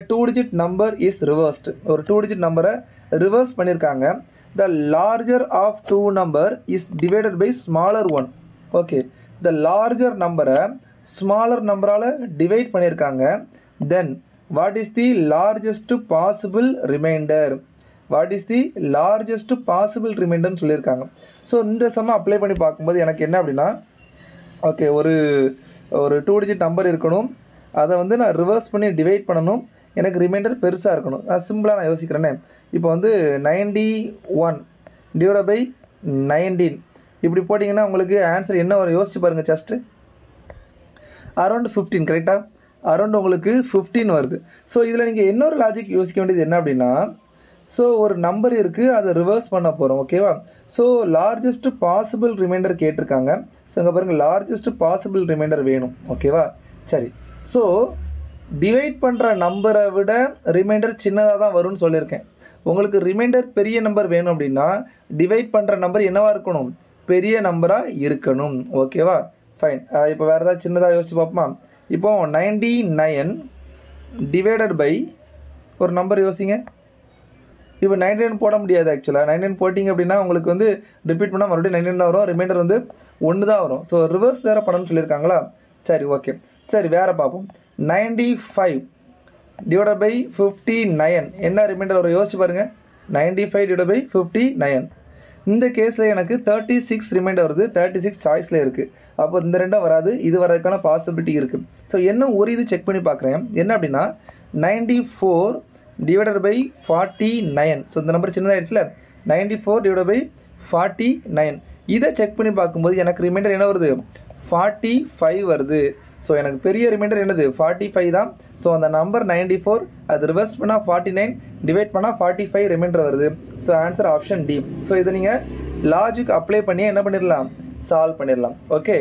2 digit number is reversed. ஒரு 2 digit நம்பரை reverse பண்ணியிருக்காங்க. The larger of two number is divided by smaller one. Okay, the larger நம்பரை smaller நம்பரால் divide பண்ணியிருக்காங்க. Then what is the largest possible remainder? What is the largest possible remainder சொல்லியிருக்காங்க. So இந்த சம்மை apply பண்ணி பார்க்கும்போது எனக்கு என்ன அப்படின்னா, ஓகே, ஒரு 2 digit நம்பர் இருக்கணும், அதை வந்து நான் ரிவர்ஸ் பண்ணி டிவைட் பண்ணணும், எனக்கு ரிமைண்டர் பெருசாக இருக்கணும். நான் சிம்பிளாக நான் யோசிக்கிறேனே. இப்போ வந்து 91 டிவைட் பை 19 இப்படி போட்டிங்கன்னா உங்களுக்கு ஆன்சர் என்ன வரும் யோசிச்சு பாருங்கள். ஜஸ்ட்டு அரௌண்ட் 15, கரெக்டாக? அரௌண்ட் உங்களுக்கு 15 வருது. ஸோ இதில் நீங்கள் இன்னொரு லாஜிக் யோசிக்க வேண்டியது என்ன அப்படின்னா, ஸோ ஒரு நம்பர் இருக்குது, அதை ரிவர்ஸ் பண்ண போகிறோம். ஓகேவா? ஸோ லார்ஜஸ்ட் பாசிபிள் ரிமைண்டர் கேட்டிருக்காங்க. ஸோ இங்கே பாருங்கள், லார்ஜஸ்ட் பாசிபிள் ரிமைண்டர் வேணும். ஓகேவா? சரி, ஸோ டிவைட் பண்ணுற நம்பரை விட ரிமைண்டர் சின்னதாக தான் வரும்னு சொல்லியிருக்கேன். உங்களுக்கு ரிமைண்டர் பெரிய நம்பர் வேணும் அப்படின்னா டிவைட் பண்ணுற நம்பர் என்னவாக இருக்கணும்? பெரிய நம்பராக இருக்கணும். ஓகேவா? ஃபைன். இப்போ வேறு ஏதாவது சின்னதாக யோசிச்சு பார்ப்போமா? இப்போ 99 டிவைடட் பை ஒரு நம்பர் யோசிங்க. இப்போ 99 போட முடியாது. ஆக்சுவலாக 99 போட்டிங்க அப்படின்னா உங்களுக்கு வந்து ரிப்பீட் பண்ணால் மறுபடியும் 99 தான் வரும், ரிமைண்டர் வந்து 1 தான் வரும். ஸோ ரிவர்ஸ் வேறு பண்ணணும்னு சொல்லியிருக்காங்களா? சரி, ஓகே. சரி, வேறு பார்ப்போம். 95 டிவைடட் பை 59 என்ன ரிமைண்டர் வரும் யோசிச்சு பாருங்கள். 95 டிவைடட் பை 59. இந்த கேஸில் எனக்கு 36 ரிமைண்டர் வருது, 36 சாய்ஸில் இருக்குது. அப்போ இந்த ரெண்டும் வராது, இது வரதுக்கான பாசிபிலிட்டி இருக்குது. ஸோ என்ன ஒரு இது செக் பண்ணி பார்க்குறேன். என்ன அப்படின்னா 94 டிவைடட் பை 49. ஸோ இந்த நம்பர் சின்னதாகிடுச்சுல, 94 டிவைடட் பை 49. இதை செக் பண்ணி பார்க்கும்போது எனக்கு ரிமைண்டர் என்ன வருது? 45 வருது. ஸோ எனக்கு பெரிய ரிமைண்டர் என்னது? 45 தான். ஸோ அந்த நம்பர் 94, அது ரிவர்ஸ் பண்ணால் 49, டிவைட் பண்ணால் 45 ரிமைண்டர் வருது. So answer option D. So இதை நீங்கள் லாஜிக் அப்ளை பண்ணி என்ன பண்ணிடலாம்? சால்வ் பண்ணிடலாம். ஓகே.